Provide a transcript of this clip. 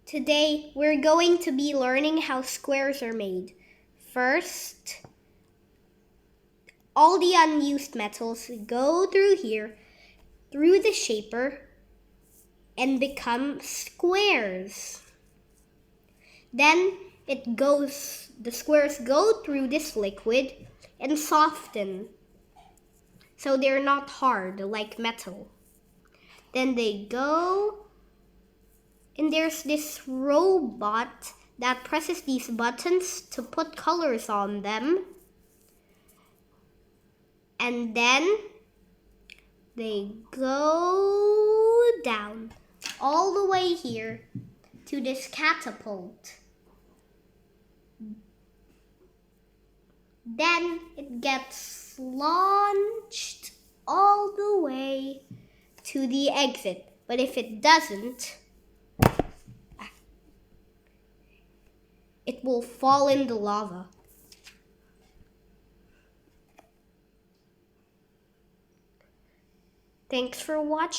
Today, we're going to be learning how squares are made. First, all the unused metals go through here, through the shaper, and become squares. Then the squares go through this liquid and soften, so they're not hard like metal. Then they go, and there's this robot that presses these buttons to put colors on them. And then they go down all the way here to this catapult. Then it gets launched all the way to the exit. But if it doesn't, it will fall in the lava. Thanks for watching.